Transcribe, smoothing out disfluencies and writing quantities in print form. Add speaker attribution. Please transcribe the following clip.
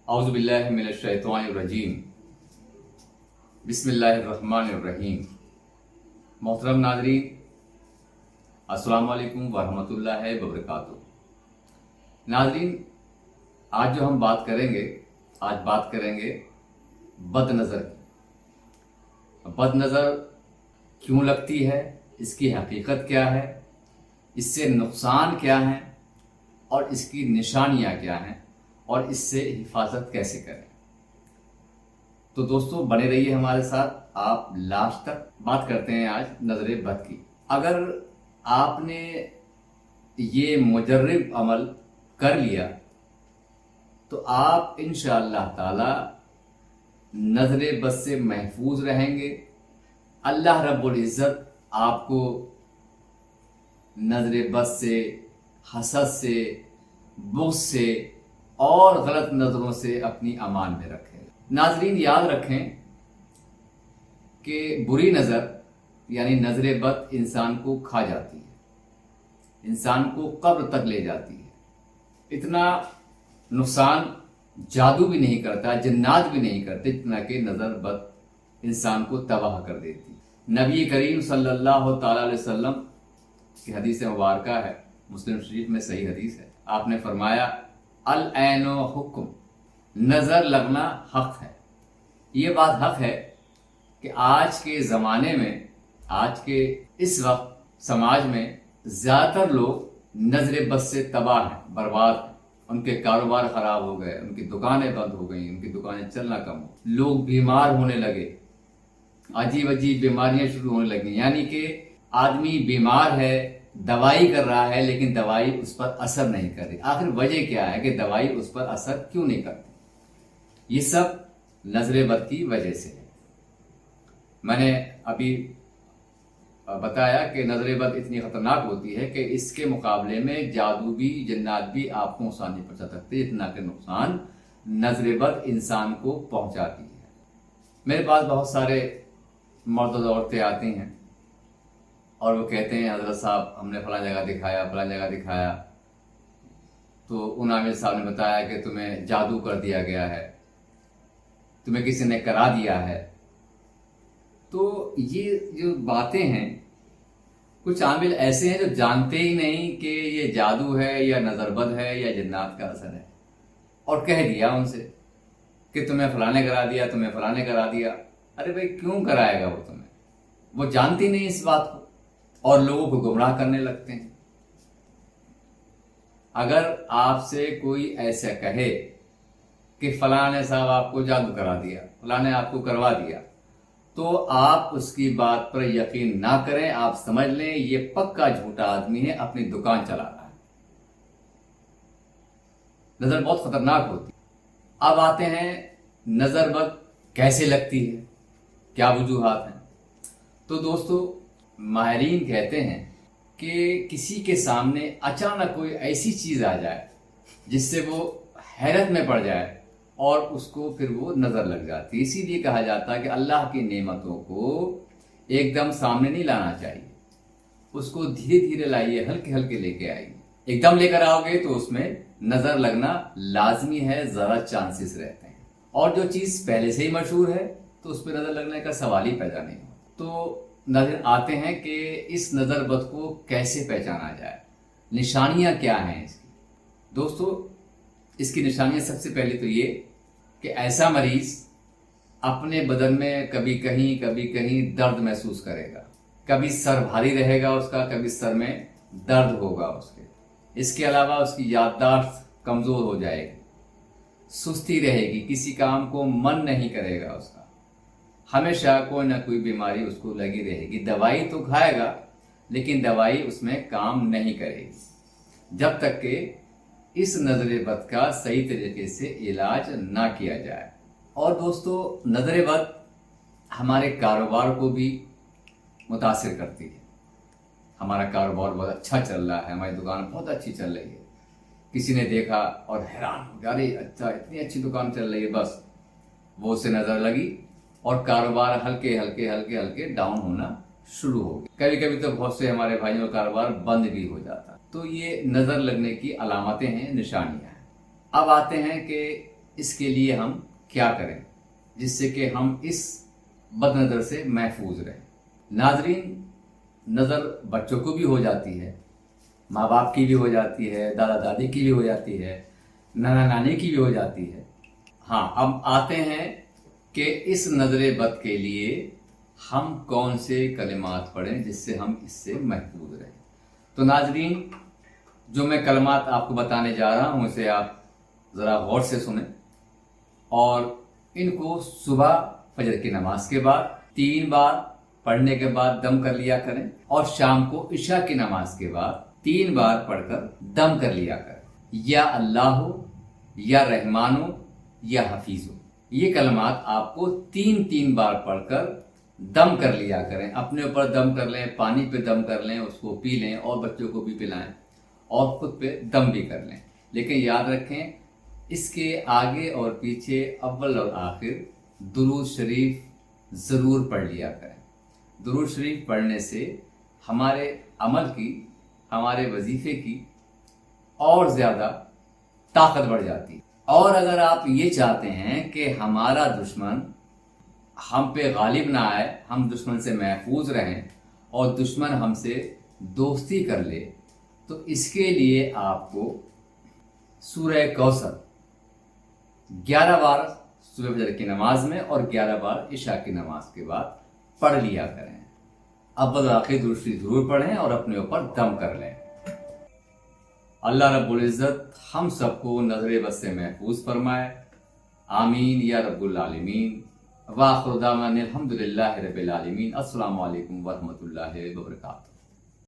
Speaker 1: औज़ु बिल्लाहि मिनश शैतानिर रजीम। बिस्मिल्लाहिर्रहमानिर्रहीम। मोहतरम नाज़रीन, अस्सलामु अलैकुम वरहमतुल्लाहि वबरकातुहू। नाज़रीन, आज जो हम बात करेंगे, बदनज़र की। बदनज़र क्यों लगती है, इसकी हकीकत क्या है, इससे नुकसान क्या है और इसकी निशानियाँ क्या हैं और इससे हिफाजत कैसे करें। तो दोस्तों बने रहिए हमारे साथ, आप लास्ट तक। बात करते हैं आज नज़र बद की। अगर आपने ये मुजर्रिब अमल कर लिया तो आप इंशाअल्लाह ताला नज़र बद से महफूज रहेंगे। अल्लाह रब्बुल इज़्ज़त आपको नज़र बद से, हसद से, बुग़्ज़ से और गलत नज़रों से अपनी अमान में रखें। नाज़रीन, याद रखें कि बुरी नज़र यानी नज़र बद इंसान को खा जाती है, इंसान को कब्र तक ले जाती है। इतना नुकसान जादू भी नहीं करता, जिन्नात भी नहीं करते जितना कि नज़र बद इंसान को तबाह कर देती। नबी करीम सल्लल्लाहु ताला अलैहि वसल्लम की हदीस मुबारका है, मुस्लिम शरीफ में सही हदीस है। आपने फरमाया, अल ऐनो हुक्म, नज़र लगना हक है। ये बात हक है कि आज के ज़माने में, आज के इस वक्त समाज में ज़्यादातर लोग नज़र बद से तबाह हैं, बर्बाद हैं। उनके कारोबार ख़राब हो गए, उनकी दुकानें बंद हो गई, उनकी दुकानें चलना कम हो, लोग बीमार होने लगे, अजीब अजीब बीमारियां शुरू होने लगी। यानी कि आदमी बीमार है, दवाई कर रहा है, लेकिन दवाई उस पर असर नहीं कर रही। आखिर वजह क्या है कि दवाई उस पर असर क्यों नहीं करती? ये सब नज़र बद की वजह से है। मैंने अभी बताया कि नज़र बद इतनी ख़तरनाक होती है कि इसके मुकाबले में जादू भी, जन्नात भी आपको नुकसान नहीं पहुँचा सकते जितना कि नुकसान नज़र बद इंसान को पहुँचाती है। मेरे पास बहुत सारे मर्द और औरतें आती हैं और वो कहते हैं, हज़रत साहब हमने फलां जगह दिखाया तो उन आमिर साहब ने बताया कि तुम्हें जादू कर दिया गया है, तुम्हें किसी ने करा दिया है। तो ये जो बातें हैं, कुछ आमिल ऐसे हैं जो जानते ही नहीं कि ये जादू है या नज़र बद है या जिन्नात का असर है, और कह दिया उनसे कि तुम्हें फलाने करा दिया, तुम्हें फलाने करा दिया। अरे भाई, क्यों कराएगा वो तुम्हें? वो जानती नहीं इस बात को और लोगों को गुमराह करने लगते हैं। अगर आपसे कोई ऐसा कहे कि फलाने साहब आपको जादू करा दिया, फलाने आपको करवा दिया, तो आप उसकी बात पर यकीन ना करें। आप समझ लें ये पक्का झूठा आदमी है, अपनी दुकान चला रहा है। नजर बहुत खतरनाक होती है। अब आते हैं नजर बद कैसे लगती है, क्या वजूहात हैं। तो दोस्तों, माहिरीन कहते हैं कि किसी के सामने अचानक कोई ऐसी चीज आ जाए जिससे वो हैरत में पड़ जाए और उसको फिर वो नजर लग जाती है। इसीलिए कहा जाता है कि अल्लाह की नेमतों को एकदम सामने नहीं लाना चाहिए, उसको धीरे धीरे लाइए, हल्के हल्के लेके आइए। एकदम लेकर आओगे तो उसमें नजर लगना लाजमी है, जरा चांसेस रहते हैं। और जो चीज पहले से ही मशहूर है तो उस पर नजर लगने का सवाल ही पैदा नहीं हो। तो नजर आते हैं कि इस नजर बद को कैसे पहचाना जाए, निशानियां क्या हैं इसकी। दोस्तों, इसकी निशानियां सबसे पहले तो ये कि ऐसा मरीज अपने बदन में कभी कहीं दर्द महसूस करेगा, कभी सर भारी रहेगा उसका, कभी सर में दर्द होगा उसके। इसके अलावा उसकी याददाश्त कमजोर हो जाएगी, सुस्ती रहेगी, किसी काम को मन नहीं करेगा उसका, हमेशा कोई ना कोई बीमारी उसको लगी रहेगी। दवाई तो खाएगा लेकिन दवाई उसमें काम नहीं करेगी जब तक कि इस नज़र बद का सही तरीके से इलाज ना किया जाए। और दोस्तों, नज़र बद हमारे कारोबार को भी मुतासिर करती है। हमारा कारोबार बहुत अच्छा चल रहा है, हमारी दुकान बहुत अच्छी चल रही है, किसी ने देखा और हैरान हो गया, अरे अच्छा इतनी अच्छी दुकान चल रही है, बस वो उसे नज़र लगी और कारोबार हल्के हल्के डाउन होना शुरू हो गया। कभी कभी तो बहुत से हमारे भाइयों का कारोबार बंद भी हो जाता। तो ये नज़र लगने की अलामतें हैं, निशानियां हैं। अब आते हैं कि اس کے لیے ہم کیا کریں جس سے کہ ہم اس بد نظر سے محفوظ رہیں۔ ناظرین، نظر بچوں کو بھی ہو جاتی ہے، ماں باپ کی بھی ہو جاتی ہے، دادا دادی کی بھی ہو جاتی ہے، نانا نانی کی بھی ہو جاتی ہے۔ ہاں، اب آتے ہیں کہ اس نظر بد کے لیے ہم کون سے کلمات پڑھیں جس سے ہم اس سے محفوظ رہیں۔ تو ناظرین، جو میں کلمات آپ کو بتانے جا رہا ہوں اسے آپ ذرا غور سے سنیں، اور ان کو صبح فجر کی نماز کے بعد 3 بار پڑھنے کے بعد دم کر لیا کریں، اور شام کو عشاء کی نماز کے بعد 3 بار پڑھ کر دم کر لیا کریں۔ یا اللہ ہو، یا رحمان ہو، یا حفیظ ہو، یہ کلمات آپ کو 3 بار پڑھ کر دم کر لیا کریں۔ اپنے اوپر دم کر لیں، پانی پہ دم کر لیں، اس کو پی لیں اور بچوں کو بھی پلائیں، اور خود پہ دم بھی کر لیں۔ لیکن یاد رکھیں، اس کے آگے اور پیچھے اول اور آخر درود شریف ضرور پڑھ لیا کریں۔ درود شریف پڑھنے سے ہمارے عمل کی، ہمارے وظیفے کی اور زیادہ طاقت بڑھ جاتی ہے۔ اور اگر آپ یہ چاہتے ہیں کہ ہمارا دشمن ہم پہ غالب نہ آئے، ہم دشمن سے محفوظ رہیں اور دشمن ہم سے دوستی کر لے، تو اس کے لیے آپ کو سورہ کوثر 11 بار صبح فجر کی نماز میں اور 11 بار عشاء کی نماز کے بعد پڑھ لیا کریں۔ اول آخر درود شریف ضرور پڑھیں اور اپنے اوپر دم کر لیں۔ اللہ رب العزت ہم سب کو نظر بد سے محفوظ فرمائے، آمین یا رب العالمین۔ وآخر دعوانا الحمدللہ رب العالمین۔ السلام علیکم ورحمۃ اللہ وبرکاتہ۔